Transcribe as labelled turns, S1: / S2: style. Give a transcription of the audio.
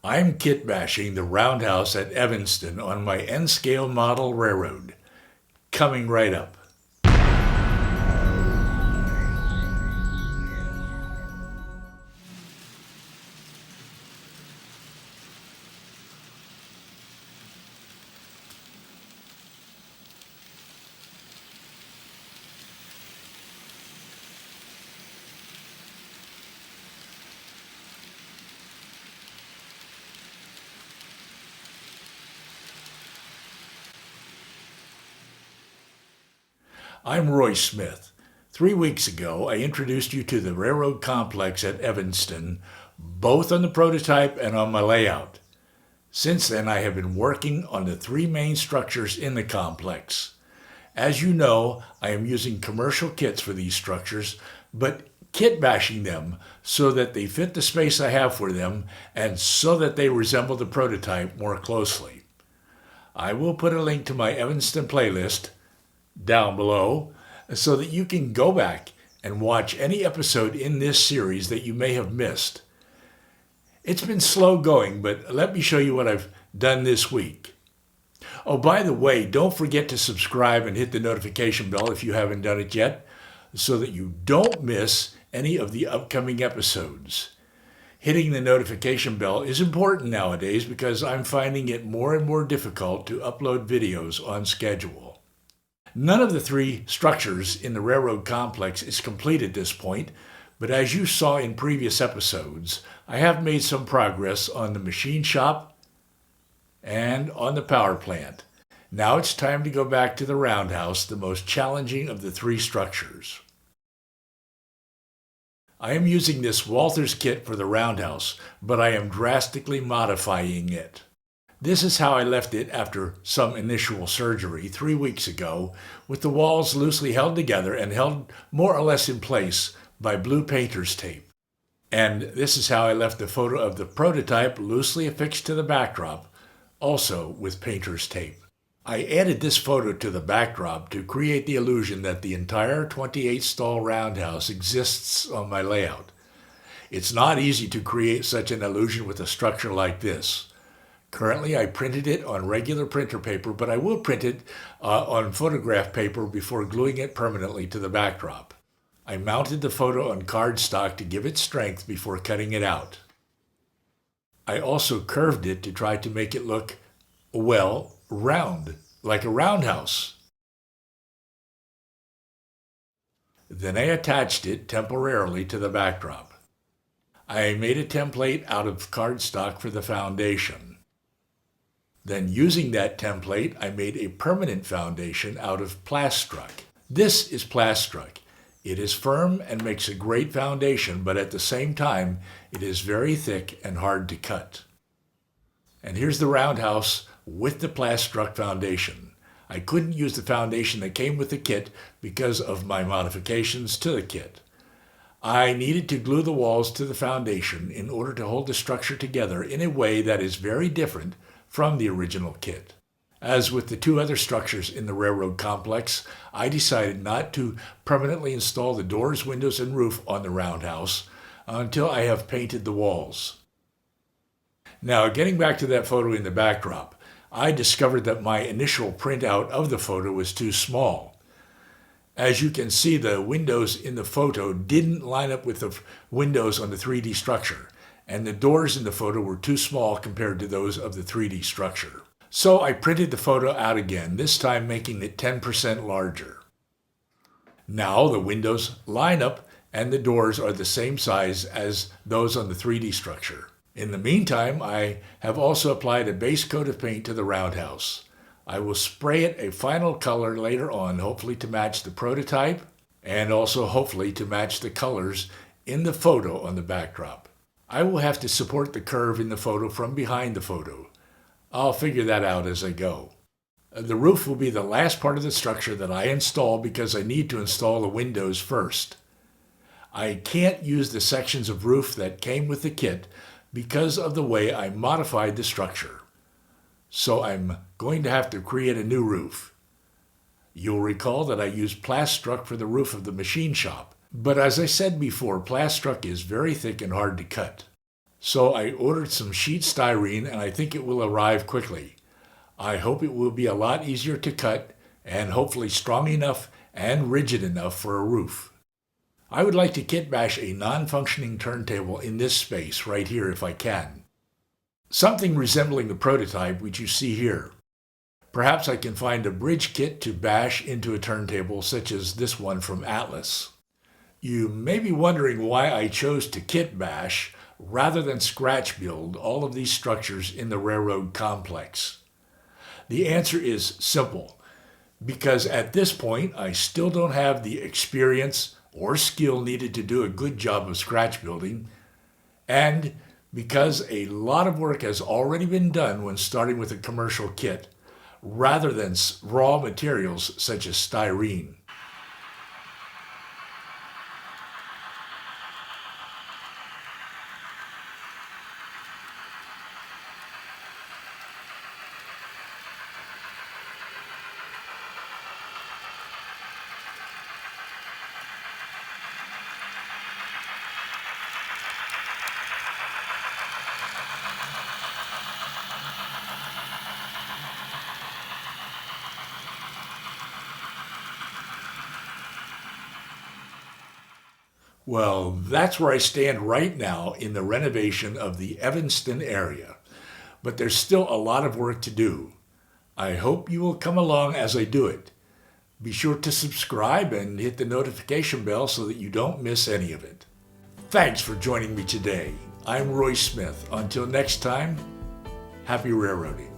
S1: I'm kitbashing the Roundhouse at Evanston on my N-scale model railroad. Coming right up. I'm Roy Smith. 3 weeks ago, I introduced you to the railroad complex at Evanston, both on the prototype and on my layout. Since then, I have been working on the three main structures in the complex. As you know, I am using commercial kits for these structures, but kitbashing them so that they fit the space I have for them and so that they resemble the prototype more closely. I will put a link to my Evanston playlist down below so that you can go back and watch any episode in this series that you may have missed. It's been slow going, but let me show you what I've done this week. Oh, by the way, don't forget to subscribe and hit the notification bell if you haven't done it yet, so that you don't miss any of the upcoming episodes. Hitting the notification bell is important nowadays because I'm finding it more and more difficult to upload videos on schedule. None of the three structures in the railroad complex is complete at this point, but as you saw in previous episodes, I have made some progress on the machine shop and on the power plant. Now it's time to go back to the roundhouse, the most challenging of the three structures. I am using this Walther's kit for the roundhouse, but I am drastically modifying it. This is how I left it after some initial surgery 3 weeks ago, with the walls loosely held together and held more or less in place by blue painter's tape. And this is how I left the photo of the prototype loosely affixed to the backdrop, also with painter's tape. I added this photo to the backdrop to create the illusion that the entire 28-stall roundhouse exists on my layout. It's not easy to create such an illusion with a structure like this. Currently, I printed it on regular printer paper, but I will print it on photograph paper before gluing it permanently to the backdrop. I mounted the photo on cardstock to give it strength before cutting it out. I also curved it to try to make it look, well, round, like a roundhouse. Then I attached it temporarily to the backdrop. I made a template out of cardstock for the foundation. Then using that template, I made a permanent foundation out of Plastruck. This is Plastruck. It is firm and makes a great foundation, but at the same time, it is very thick and hard to cut. And here's the roundhouse with the Plastruck foundation. I couldn't use the foundation that came with the kit because of my modifications to the kit. I needed to glue the walls to the foundation in order to hold the structure together in a way that is very different from the original kit. As with the two other structures in the railroad complex, I decided not to permanently install the doors, windows, and roof on the roundhouse until I have painted the walls. Now, getting back to that photo in the backdrop, I discovered that my initial printout of the photo was too small. As you can see, the windows in the photo didn't line up with the windows on the 3D structure, and the doors in the photo were too small compared to those of the 3D structure. So I printed the photo out again, this time making it 10% larger. Now the windows line up and the doors are the same size as those on the 3D structure. In the meantime, I have also applied a base coat of paint to the roundhouse. I will spray it a final color later on, hopefully to match the prototype and also hopefully to match the colors in the photo on the backdrop. I will have to support the curve in the photo from behind the photo. I'll figure that out as I go. The roof will be the last part of the structure that I install because I need to install the windows first. I can't use the sections of roof that came with the kit because of the way I modified the structure. So I'm going to have to create a new roof. You'll recall that I used Plastruck for the roof of the machine shop. But as I said before, Plastruck is very thick and hard to cut. So I ordered some sheet styrene and I think it will arrive quickly. I hope it will be a lot easier to cut and hopefully strong enough and rigid enough for a roof. I would like to kitbash a non-functioning turntable in this space right here if I can. Something resembling the prototype which you see here. Perhaps I can find a bridge kit to bash into a turntable such as this one from Atlas. You may be wondering why I chose to kitbash rather than scratch build all of these structures in the railroad complex. The answer is simple. Because at this point I still don't have the experience or skill needed to do a good job of scratch building, and because a lot of work has already been done when starting with a commercial kit, rather than raw materials such as styrene. Well, that's where I stand right now in the renovation of the Evanston area. But there's still a lot of work to do. I hope you will come along as I do it. Be sure to subscribe and hit the notification bell so that you don't miss any of it. Thanks for joining me today. I'm Roy Smith. Until next time, happy railroading.